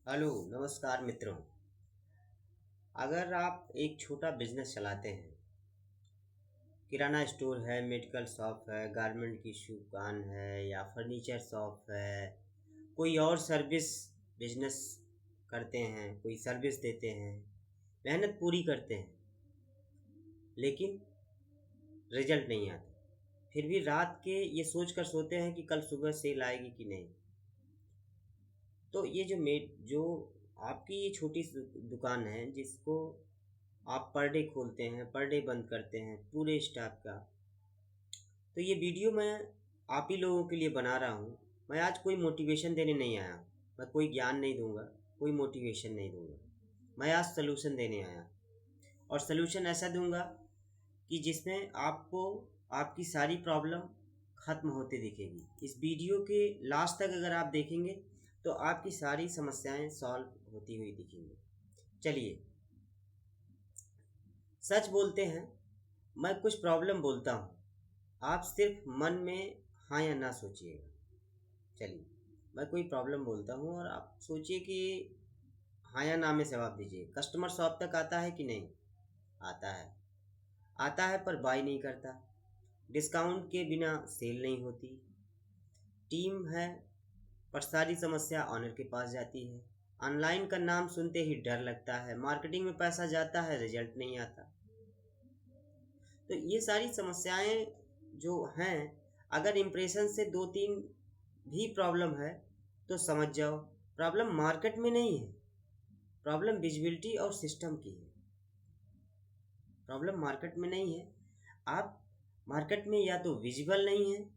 Hello नमस्कार मित्रों। अगर आप एक छोटा बिजनेस चलाते हैं, किराना स्टोर है, मेडिकल शॉप है, गारमेंट की दुकान है या फर्नीचर शॉप है, कोई और सर्विस बिजनेस करते हैं, कोई सर्विस देते हैं, मेहनत पूरी करते हैं, लेकिन रिजल्ट नहीं आता। फिर भी रात के ये सोच कर सोते हैं कि कल सुबह सेल आएगी कि नहीं। तो ये जो आपकी ये छोटी सी दुकान है, जिसको आप पर डे खोलते हैं, पर डे बंद करते हैं पूरे स्टाफ का, तो ये वीडियो मैं आप ही लोगों के लिए बना रहा हूँ। मैं आज कोई मोटिवेशन देने नहीं आया, मैं कोई ज्ञान नहीं दूंगा, कोई मोटिवेशन नहीं दूंगा। मैं आज सलूशन देने आया, और सलूशन ऐसा दूंगा कि जिसमें आपको आपकी सारी प्रॉब्लम खत्म होती दिखेगी। इस वीडियो के लास्ट तक अगर आप देखेंगे तो आपकी सारी समस्याएं सॉल्व होती हुई दिखेंगी। चलिए, सच बोलते हैं, मैं कुछ प्रॉब्लम बोलता हूँ, आप सिर्फ मन में हाँ या ना सोचिएगा। चलिए, मैं कोई प्रॉब्लम बोलता हूँ और आप सोचिए कि हाँ या ना में जवाब दीजिए। कस्टमर शॉप तक आता है कि नहीं? आता है। आता है पर बाय नहीं करता। डिस्काउंट के बिना सेल नहीं होती। टीम है पर सारी समस्या ऑनर के पास जाती है। ऑनलाइन का नाम सुनते ही डर लगता है। मार्केटिंग में पैसा जाता है, रिजल्ट नहीं आता। तो ये सारी समस्याएं जो हैं, अगर इम्प्रेशन से दो तीन भी प्रॉब्लम है तो समझ जाओ प्रॉब्लम मार्केट में नहीं है, प्रॉब्लम विजिबिलिटी और सिस्टम की है। प्रॉब्लम मार्केट में नहीं है, आप मार्केट में या तो विजिबल नहीं है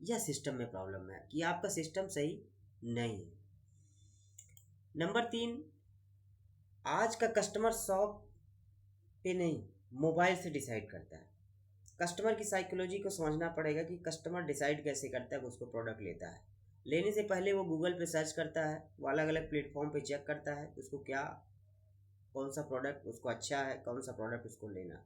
या सिस्टम में प्रॉब्लम है कि आपका सिस्टम सही नहीं है। नंबर 3, आज का कस्टमर शॉप पे नहीं, मोबाइल से डिसाइड करता है। कस्टमर की साइकोलॉजी को समझना पड़ेगा कि कस्टमर डिसाइड कैसे करता है वो उसको प्रोडक्ट लेता है। लेने से पहले वो गूगल पे सर्च करता है, वो अलग अलग प्लेटफॉर्म पे चेक करता है उसको क्या, कौन सा प्रोडक्ट उसको अच्छा है, कौन सा प्रोडक्ट उसको लेना।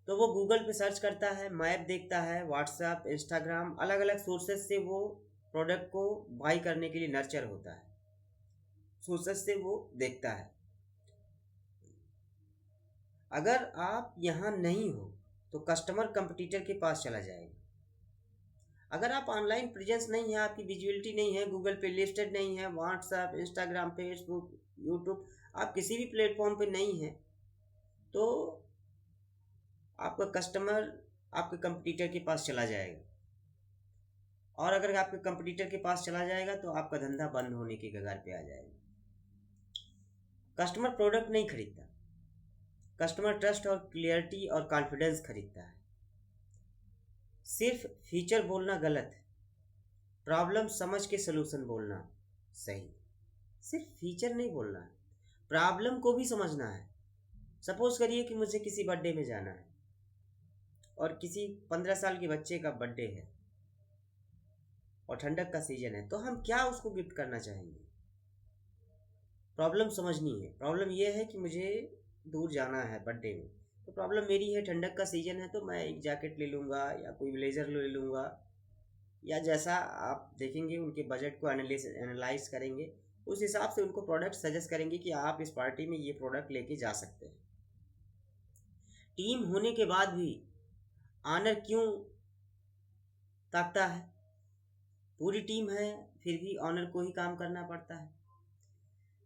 तो वो गूगल पे सर्च करता है, मैप देखता है, व्हाट्सएप, इंस्टाग्राम, अलग अलग सोर्सेज से वो प्रोडक्ट को बाई करने के लिए नर्चर होता है, सोर्सेज से वो देखता है। अगर आप यहाँ नहीं हो तो कस्टमर कंपटीटर के पास चला जाएगा। अगर आप ऑनलाइन प्रेजेंस नहीं है, आपकी विजिबिलिटी नहीं है, गूगल पे लिस्टेड नहीं है, व्हाट्सएप, इंस्टाग्राम, फेसबुक, यूट्यूब, आप किसी भी प्लेटफॉर्म पे नहीं है, तो आपका कस्टमर आपके कंपटीटर के पास चला जाएगा। और अगर आपके कंपटीटर के पास चला जाएगा तो आपका धंधा बंद होने के कगार पे आ जाएगा। कस्टमर प्रोडक्ट नहीं खरीदता, कस्टमर ट्रस्ट और क्लियरिटी और कॉन्फिडेंस खरीदता है। सिर्फ फीचर बोलना गलत है, प्रॉब्लम समझ के सलूशन बोलना सही। सिर्फ फीचर नहीं बोलना है, प्रॉब्लम को भी समझना है। सपोज करिए कि मुझे किसी बर्थडे में जाना है और किसी 15 साल के बच्चे का बर्थडे है और ठंडक का सीजन है, तो हम क्या उसको गिफ्ट करना चाहेंगे? प्रॉब्लम समझनी है। प्रॉब्लम यह है कि मुझे दूर जाना है बर्थडे में, तो प्रॉब्लम मेरी है ठंडक का सीजन है, तो मैं एक जैकेट ले लूँगा या कोई ब्लेज़र ले लूँगा, या जैसा आप देखेंगे उनके बजट को एनालाइज करेंगे, उस हिसाब से उनको प्रोडक्ट सजेस्ट करेंगे कि आप इस पार्टी में ये प्रोडक्ट लेके जा सकते हैं। टीम होने के बाद भी ऑनर क्यों ताकता है? पूरी टीम है फिर भी ऑनर को ही काम करना पड़ता है।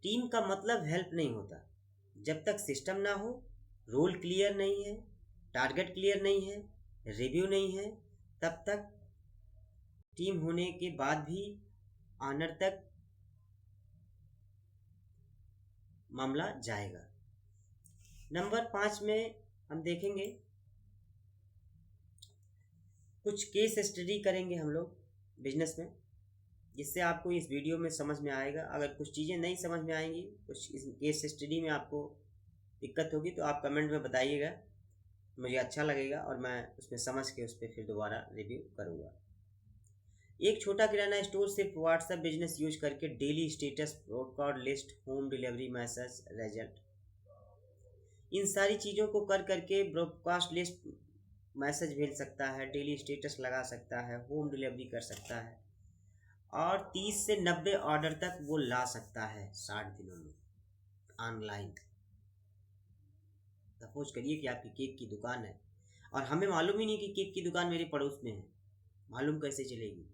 टीम का मतलब हेल्प नहीं होता जब तक सिस्टम ना हो, रोल क्लियर नहीं है, टारगेट क्लियर नहीं है, रिव्यू नहीं है, तब तक टीम होने के बाद भी ऑनर तक मामला जाएगा। नंबर 5 में हम देखेंगे, कुछ केस स्टडी करेंगे हम लोग बिजनेस में, जिससे आपको इस वीडियो में समझ में आएगा। अगर कुछ चीज़ें नहीं समझ में आएंगी, कुछ इस केस स्टडी में आपको दिक्कत होगी, तो आप कमेंट में बताइएगा, मुझे अच्छा लगेगा और मैं उसमें समझ के उस पर फिर दोबारा रिव्यू करूँगा। एक छोटा किराना स्टोर सिर्फ व्हाट्सएप बिजनेस यूज करके daily status, broadcast list, home delivery message, result, इन सारी चीज़ों को कर करके ब्रॉडकास्ट लिस्ट मैसेज भेज सकता है, डेली स्टेटस लगा सकता है, होम डिलीवरी कर सकता है, और 30 से 90 ऑर्डर तक वो ला सकता है 60 दिनों में ऑनलाइन। सपोज करिए कि आपकी केक की दुकान है और हमें मालूम ही नहीं कि केक की दुकान मेरे पड़ोस में है, मालूम कैसे चलेगी?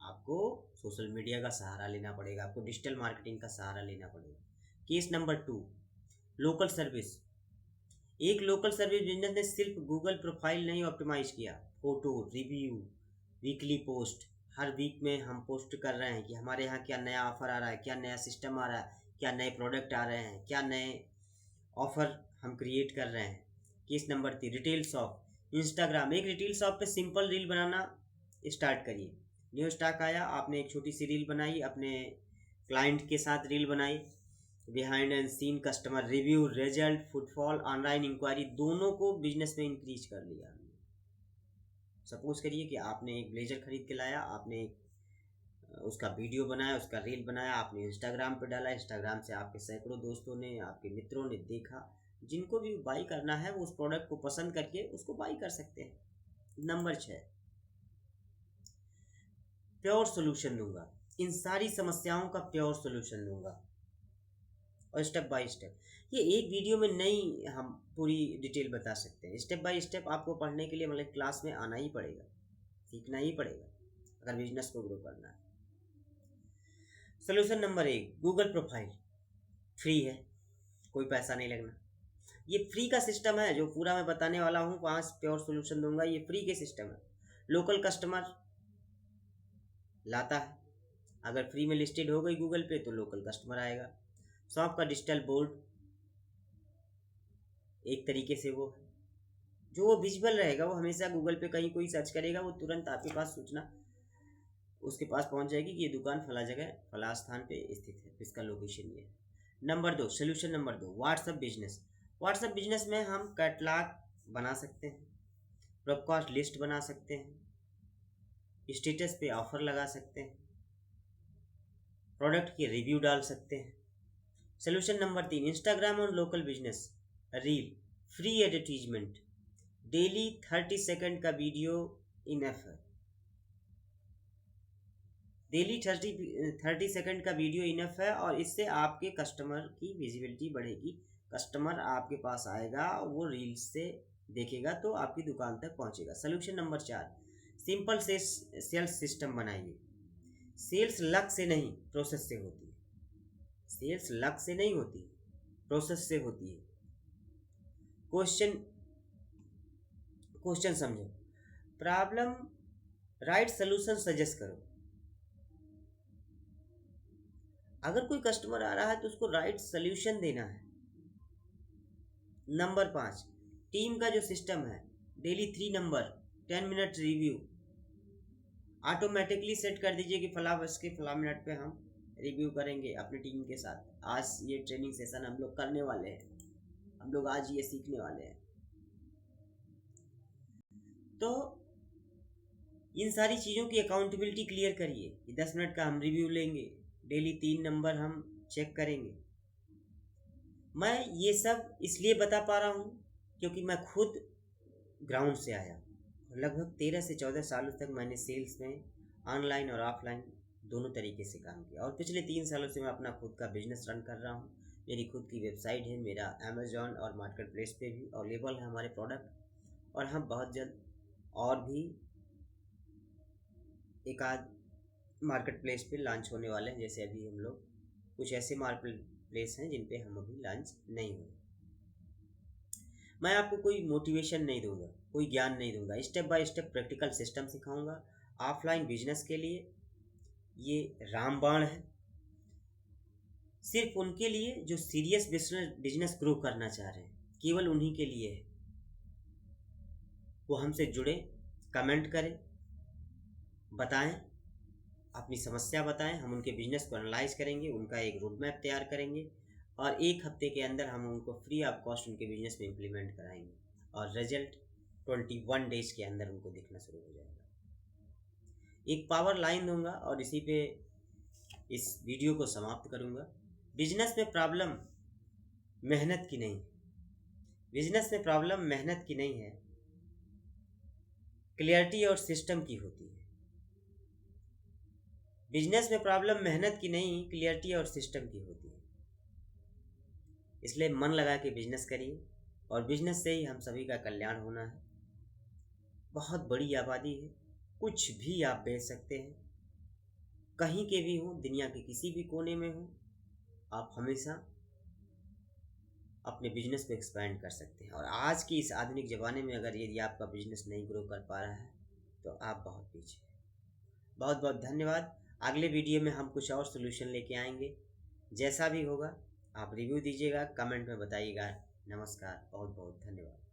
आपको सोशल मीडिया का सहारा लेना पड़ेगा, आपको डिजिटल मार्केटिंग का सहारा लेना पड़ेगा। Case number 2, local service. एक लोकल सर्विस बिजनेस ने सिर्फ गूगल प्रोफाइल नहीं ऑप्टिमाइज किया, फोटो, रिव्यू, वीकली पोस्ट, हर वीक में हम पोस्ट कर रहे हैं कि हमारे यहाँ क्या नया ऑफर आ रहा है, क्या नया सिस्टम आ रहा है, क्या नए प्रोडक्ट आ रहे हैं, क्या नए ऑफर हम क्रिएट कर रहे हैं। Case number 3, retail shop. Instagram, एक रिटेल शॉप पे सिंपल रील बनाना स्टार्ट करिए। न्यू स्टॉक आया, आपने एक छोटी सी रील बनाई, अपने क्लाइंट के साथ रील बनाई, behind and scene customer review, result, footfall, online inquiry, दोनों को बिजनेस में इंक्रीज कर लिया। सपोज करिए कि आपने एक ब्लेजर खरीद के लाया, आपने उसका वीडियो बनाया, उसका रील बनाया, आपने इंस्टाग्राम पे डाला, इंस्टाग्राम से आपके सैकड़ों दोस्तों ने, आपके मित्रों ने देखा। जिनको भी बाई करना है वो उस प्रोडक्ट को पसंद करके उसको बाई कर सकते हैं। नंबर 6, प्योर सोल्यूशन दूंगा, इन सारी समस्याओं का प्योर सोल्यूशन दूंगा और स्टेप बाय स्टेप। ये एक वीडियो में नहीं हम पूरी डिटेल बता सकते हैं, स्टेप बाय स्टेप आपको पढ़ने के लिए मतलब क्लास में आना ही पड़ेगा, सीखना ही पड़ेगा अगर बिजनेस को ग्रो करना है। Solution number 1, Google profile. Free है, कोई पैसा नहीं लगना। ये फ्री का सिस्टम है जो पूरा मैं बताने वाला हूँ, 5 प्योर सोल्यूशन दूंगा, ये फ्री के सिस्टम है। लोकल कस्टमर लाता है, अगर फ्री में लिस्टेड हो गई गूगल पे तो लोकल कस्टमर आएगा। शॉप का डिजिटल बोर्ड, एक तरीके से वो जो वो विजुअल रहेगा, वो हमेशा गूगल पे कहीं कोई सर्च करेगा वो तुरंत आपके पास सूचना उसके पास पहुंच जाएगी कि ये दुकान फला जगह फला स्थान पे स्थित है, इसका लोकेशन ये है। Number 2, solution number 2, WhatsApp business. WhatsApp business में हम कैटलॉग बना सकते हैं, ब्रॉडकास्ट लिस्ट बना सकते हैं, स्टेटस पे ऑफर लगा सकते हैं, प्रोडक्ट की रिव्यू डाल सकते हैं। सोल्यूशन नंबर 3, इंस्टाग्राम और local business. Reel, free advertisement, daily 30 second का वीडियो इनफ है। डेली 30 सेकंड का वीडियो इनफ है और इससे आपके कस्टमर की विजिबिलिटी बढ़ेगी। कस्टमर आपके पास आएगा, वो रील्स से देखेगा तो आपकी दुकान तक पहुंचेगा। सोल्यूशन नंबर 4, सिंपल से सेल्स सिस्टम बनाइए। सेल्स लक से नहीं प्रोसेस से होती है। सेल्स लक से नहीं होती, प्रोसेस से होती है। क्वेश्चन क्वेश्चन समझो, प्रॉब्लम, राइट सोल्यूशन सजेस्ट करो। अगर कोई कस्टमर आ रहा है तो उसको राइट सोल्यूशन देना है। नंबर 5, टीम का जो सिस्टम है, daily 3 number, 10 minute review, automatically set कर दीजिए कि फला बस के फला मिनट पे हम रिव्यू करेंगे अपनी टीम के साथ। आज ये ट्रेनिंग सेशन हम लोग करने वाले हैं, हम लोग आज ये सीखने वाले हैं। तो इन सारी चीज़ों की अकाउंटेबिलिटी क्लियर करिए कि 10 मिनट का हम रिव्यू लेंगे, डेली 3 नंबर हम चेक करेंगे। मैं ये सब इसलिए बता पा रहा हूँ क्योंकि मैं खुद ग्राउंड से आया, लगभग 13 से 14 सालों तक मैंने सेल्स में ऑनलाइन और ऑफलाइन दोनों तरीके से काम किया और पिछले 3 सालों से मैं अपना खुद का बिजनेस रन कर रहा हूँ। मेरी खुद की वेबसाइट है, मेरा अमेजॉन और मार्केट प्लेस पे भी अवेलेबल है हमारे प्रोडक्ट, और हम बहुत जल्द और भी एक आध मार्केट प्लेस पे लॉन्च होने वाले हैं। जैसे अभी हम लोग कुछ ऐसे मार्केट प्लेस हैं जिन पे हम अभी लॉन्च नहीं हुए। मैं आपको कोई मोटिवेशन नहीं दूंगा, कोई ज्ञान नहीं दूंगा, step by step practical system सिखाऊंगा। ऑफलाइन बिजनेस के लिए ये रामबाण है, सिर्फ उनके लिए जो सीरियस बिजनेस ग्रो करना चाह रहे हैं, केवल उन्हीं के लिए है। वो हमसे जुड़े, कमेंट करें, बताएं, अपनी समस्या बताएं, हम उनके बिजनेस को एनालाइज करेंगे, उनका एक रोड मैप तैयार करेंगे और 1 हफ्ते के अंदर हम उनको फ्री ऑफ कॉस्ट उनके बिजनेस में इम्प्लीमेंट कराएंगे और रिजल्ट 21 डेज के अंदर उनको दिखना शुरू हो जाएगा। एक पावर लाइन दूंगा और इसी पे इस वीडियो को समाप्त करूंगा। बिजनेस में प्रॉब्लम मेहनत की नहीं, बिजनेस में प्रॉब्लम मेहनत की नहीं है, क्लियरिटी और सिस्टम की होती है। बिजनेस में प्रॉब्लम मेहनत की नहीं, क्लियरिटी और सिस्टम की होती है। इसलिए मन लगा के बिजनेस करिए, और बिजनेस से ही हम सभी का कल्याण होना है। बहुत बड़ी आबादी है, कुछ भी आप बेच सकते हैं, कहीं के भी हो, दुनिया के किसी भी कोने में हो, आप हमेशा अपने बिजनेस को एक्सपेंड कर सकते हैं। और आज की इस आधुनिक ज़माने में अगर यदि आपका बिजनेस नहीं ग्रो कर पा रहा है तो आप बहुत पीछे हैं। बहुत बहुत धन्यवाद। अगले वीडियो में हम कुछ और सोल्यूशन लेके आएंगे। जैसा भी होगा आप रिव्यू दीजिएगा, कमेंट में बताइएगा। नमस्कार, बहुत बहुत धन्यवाद।